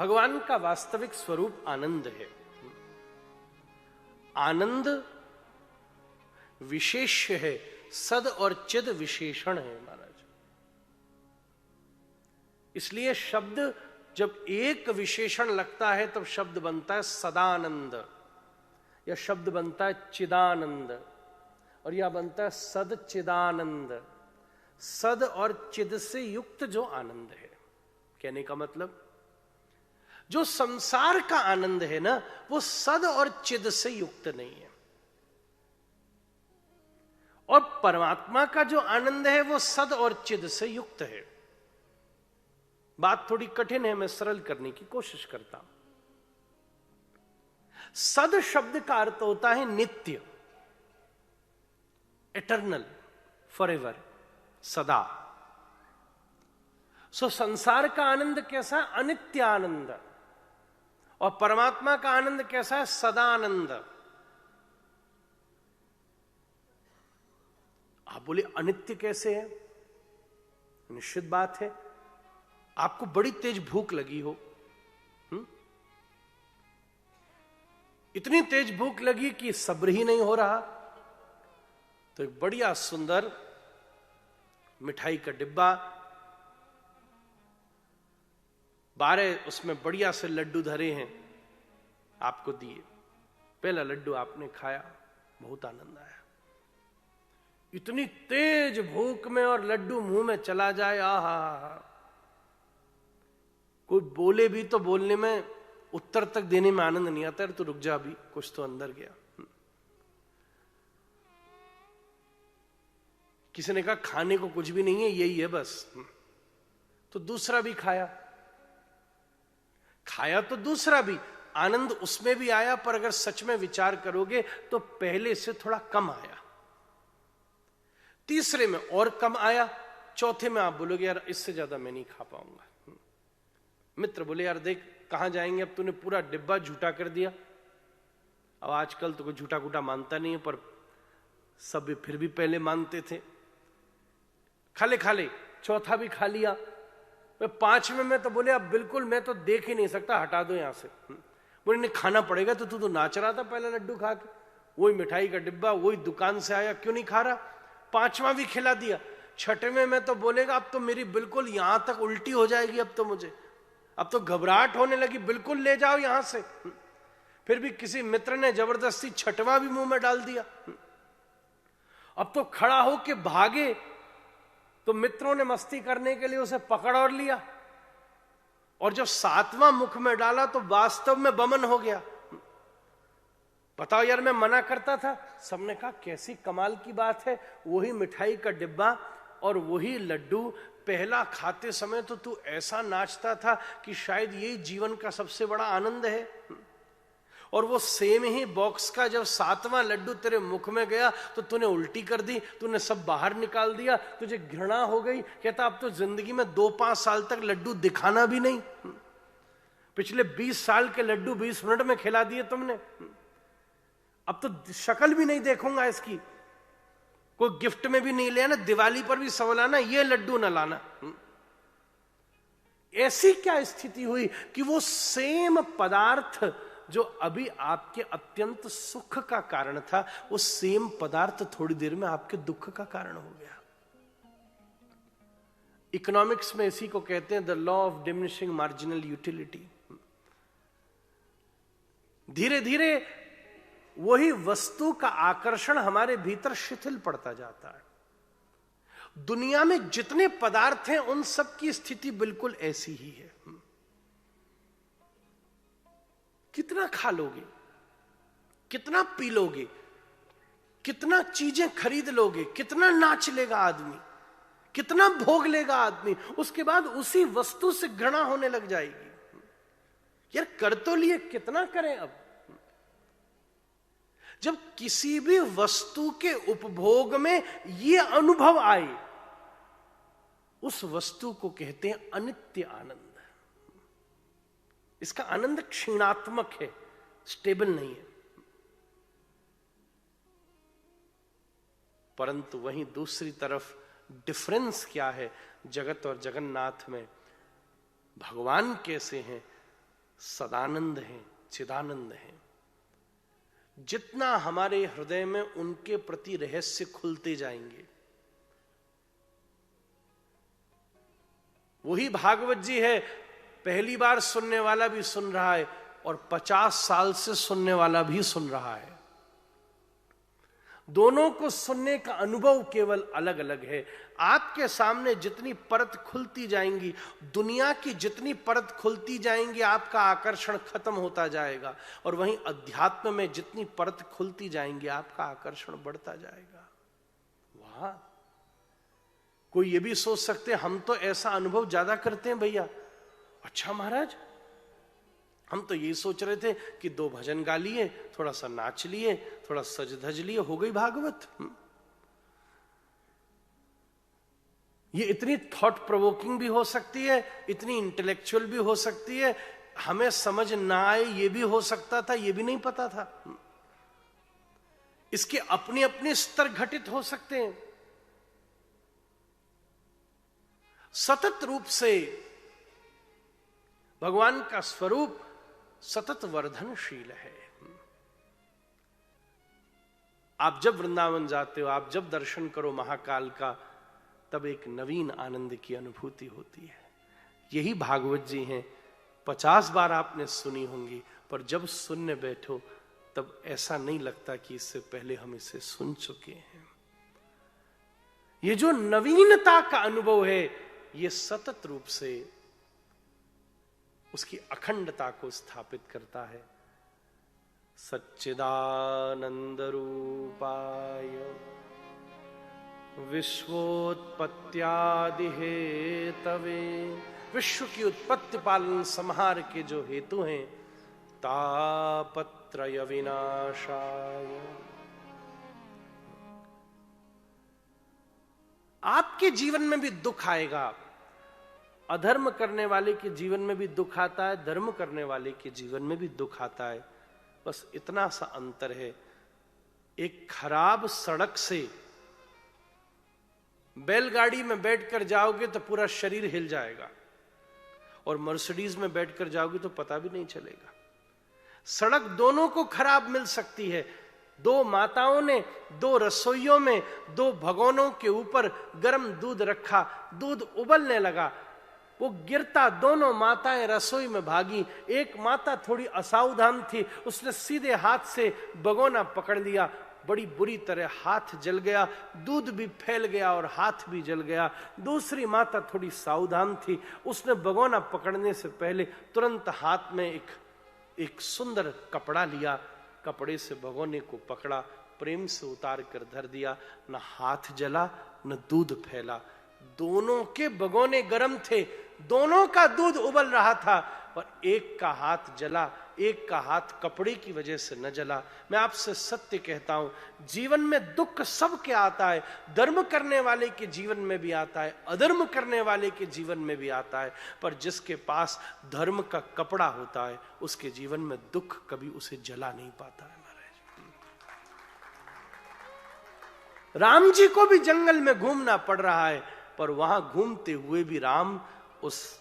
भगवान का वास्तविक स्वरूप आनंद है। आनंद विशेष्य है, सद और चिद विशेषण है महाराज। इसलिए शब्द जब एक विशेषण लगता है तब शब्द बनता है सदानंद, या शब्द बनता है चिदानंद, और यह बनता है सद चिदानंद। सद और चिद से युक्त जो आनंद है, कहने का मतलब जो संसार का आनंद है ना, वो सद और चिद से युक्त नहीं है, और परमात्मा का जो आनंद है वो सद और चिद से युक्त है। बात थोड़ी कठिन है, मैं सरल करने की कोशिश करता हूं। सद शब्द का अर्थ होता है नित्य, इटर्नल, फॉरएवर, सदा। सो संसार का आनंद कैसा है? अनित्य आनंद। और परमात्मा का आनंद कैसा है? सदानंद। आप बोले अनित्य कैसे है? निश्चित बात है, आपको बड़ी तेज भूख लगी हो, इतनी तेज भूख लगी कि सब्र ही नहीं हो रहा, तो एक बढ़िया सुंदर मिठाई का डिब्बा, 12 उसमें बढ़िया से लड्डू धरे हैं, आपको दिए। पहला लड्डू आपने खाया, बहुत आनंद आया। इतनी तेज भूख में और लड्डू मुंह में चला जाए, आहा, कोई बोले भी तो बोलने में, उत्तर तक देने में आनंद नहीं आता। तो रुक जा, भी कुछ तो अंदर गया। किसी ने कहा खाने को कुछ भी नहीं है, यही है बस। तो दूसरा भी खाया तो दूसरा भी, आनंद उसमें भी आया, पर अगर सच में विचार करोगे तो पहले से थोड़ा कम आया। तीसरे में और कम आया, चौथे में आप बोलोगे यार इससे ज्यादा मैं नहीं खा पाऊंगा। मित्र बोले यार देख कहां जाएंगे, अब तूने पूरा डिब्बा झूठा कर दिया। अब आजकल तो कोई झूठा कूटा मानता नहीं है, पर सब फिर भी पहले मानते थे। खाले चौथा भी खा लिया। 5वें में तो बोले अब बिल्कुल मैं तो देख ही नहीं सकता, हटा दो यहां से। बोले नहीं खाना पड़ेगा, तो तू तो नाच रहा था पहला लड्डू खा के, वही मिठाई का डिब्बा, वही दुकान से आया, क्यों नहीं खा रहा? 5वां भी खिला दिया। 6वें में तो बोलेगा अब तो मेरी बिल्कुल यहां तक उल्टी हो जाएगी, अब तो घबराहट होने लगी, बिल्कुल ले जाओ यहां से। फिर भी किसी मित्र ने जबरदस्ती 6वां भी मुंह में डाल दिया। अब तो खड़ा होके भागे, तो मित्रों ने मस्ती करने के लिए उसे पकड़ और लिया, और जब 7वां मुख में डाला तो वास्तव में बमन हो गया। बताओ यार मैं मना करता था। सबने कहा कैसी कमाल की बात है, वही मिठाई का डिब्बा और वही लड्डू, पहला खाते समय तो तू ऐसा नाचता था कि शायद यही जीवन का सबसे बड़ा आनंद है, और वो सेम ही बॉक्स का जब 7वां लड्डू तेरे मुख में गया तो तूने उल्टी कर दी, तूने सब बाहर निकाल दिया, तुझे घृणा हो गई। कहता अब तो जिंदगी में 2-5 साल तक लड्डू दिखाना भी नहीं। पिछले 20 साल के लड्डू 20 मिनट में खिला दिए तुमने, अब तो शक्ल भी नहीं देखूंगा इसकी, कोई गिफ्ट में भी नहीं लेना, दिवाली पर भी सवलाना, ये लड्डू ना लाना। ऐसी क्या स्थिति हुई कि वो सेम पदार्थ जो अभी आपके अत्यंत सुख का कारण था, वो सेम पदार्थ थोड़ी देर में आपके दुख का कारण हो गया। इकोनॉमिक्स में इसी को कहते हैं the law of diminishing marginal utility. धीरे धीरे वही वस्तु का आकर्षण हमारे भीतर शिथिल पड़ता जाता है। दुनिया में जितने पदार्थ हैं उन सब की स्थिति बिल्कुल ऐसी ही है। कितना खा लोगे, कितना पी लोगे, कितना चीजें खरीद लोगे, कितना नाच लेगा आदमी, कितना भोग लेगा आदमी, उसके बाद उसी वस्तु से घृणा होने लग जाएगी। यार कर तो लिए, कितना करें अब? जब किसी भी वस्तु के उपभोग में यह अनुभव आए, उस वस्तु को कहते हैं अनित्य आनंद। इसका आनंद क्षीणात्मक है, स्टेबल नहीं है। परंतु वहीं दूसरी तरफ डिफरेंस क्या है जगत और जगन्नाथ में? भगवान कैसे हैं? सदानंद हैं, चिदानंद हैं। जितना हमारे हृदय में उनके प्रति रहस्य खुलते जाएंगे, वही भागवत जी है, पहली बार सुनने वाला भी सुन रहा है और 50 साल से सुनने वाला भी सुन रहा है। दोनों को सुनने का अनुभव केवल अलग अलग है। आपके सामने जितनी परत खुलती जाएंगी, दुनिया की जितनी परत खुलती जाएंगी, आपका आकर्षण खत्म होता जाएगा, और वहीं अध्यात्म में जितनी परत खुलती जाएंगी, आपका आकर्षण बढ़ता जाएगा। वाह! कोई ये भी सोच सकते हैं हम तो ऐसा अनुभव ज्यादा करते हैं भैया। अच्छा महाराज, हम तो यही सोच रहे थे कि 2 भजन गा लिए, थोड़ा सा नाच लिए, थोड़ा सज धज लिए, हो गई भागवत। ये इतनी थॉट प्रोवोकिंग भी हो सकती है, इतनी इंटेलेक्चुअल भी हो सकती है, हमें समझ ना आए ये भी हो सकता था, ये भी नहीं पता था। इसके अपने अपने स्तर घटित हो सकते हैं। सतत रूप से भगवान का स्वरूप सतत वर्धनशील है। आप जब वृंदावन जाते हो, आप जब दर्शन करो महाकाल का, तब एक नवीन आनंद की अनुभूति होती है। यही भागवत जी हैं, 50 बार आपने सुनी होंगी, पर जब सुनने बैठो तब ऐसा नहीं लगता कि इससे पहले हम इसे सुन चुके हैं। ये जो नवीनता का अनुभव है, ये सतत रूप से उसकी अखंडता को स्थापित करता है। सच्चिदानंद रूपाय विश्वोत्पत्त्यादि हेतवे, विश्व की उत्पत्ति पालन संहार के जो हेतु हैं, तापत्रय विनाशाय। आपके जीवन में भी दुख आएगा, अधर्म करने वाले के जीवन में भी दुख आता है, धर्म करने वाले के जीवन में भी दुख आता है। बस इतना सा अंतर है, एक खराब सड़क से बैलगाड़ी में बैठकर जाओगे तो पूरा शरीर हिल जाएगा, और मर्सिडीज में बैठकर जाओगे तो पता भी नहीं चलेगा। सड़क दोनों को खराब मिल सकती है। 2 माताओं ने 2 रसोइयों में 2 भगोनों के ऊपर गर्म दूध रखा, दूध उबलने लगा, वो गिरता, दोनों माताएं रसोई में भागी। एक माता थोड़ी असावधान थी, उसने सीधे हाथ से भगोना पकड़ लिया, बड़ी बुरी तरह हाथ जल गया, दूध भी फैल गया और हाथ भी जल गया। दूसरी माता थोड़ी सावधान थी, उसने भगोना पकड़ने से पहले तुरंत हाथ में एक सुंदर कपड़ा लिया, कपड़े से भगोने को पकड़ा, प्रेम से उतार कर धर दिया। न हाथ जला न दूध फैला। दोनों के भगोने गर्म थे, दोनों का दूध उबल रहा था, पर एक का हाथ जला, एक का हाथ कपड़े की वजह से न जला। मैं आपसे सत्य कहता हूं, जीवन में दुख सबके आता है, धर्म करने वाले के जीवन में भी आता है, अधर्म करने वाले के जीवन में भी आता है, पर जिसके पास धर्म का कपड़ा होता है, उसके जीवन में दुख कभी उसे जला नहीं पाता है। महाराज, राम जी को भी जंगल में घूमना पड़ रहा है, पर वहां घूमते हुए भी राम उस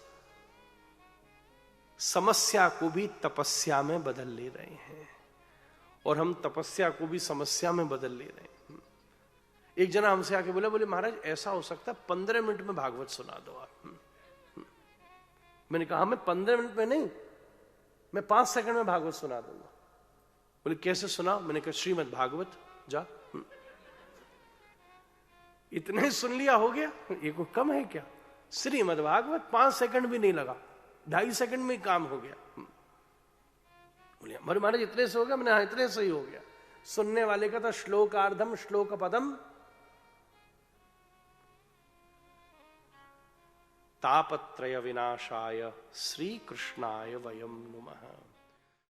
समस्या को भी तपस्या में बदल ले रहे हैं, और हम तपस्या को भी समस्या में बदल ले रहे हैं। एक जना हमसे आके बोले महाराज ऐसा हो सकता है 15 मिनट में भागवत सुना दो आप। मैंने कहा मैं 15 मिनट में नहीं, मैं 5 सेकंड में भागवत सुना दूंगा। बोले कैसे सुना? मैंने कहा श्रीमद् भागवत जा। इतने सुन लिया हो गया, ये कोई कम है क्या? श्रीमद् भागवत 5 सेकंड भी नहीं लगा, 2.5 सेकंड में काम हो गया। बोले हमारे महाराज इतने से हो गया? मैंने हाँ इतने से ही हो गया। सुनने वाले का था श्लोकार्धम श्लोक पदम तापत्रय विनाशाय श्री कृष्णाय वयम नुमः।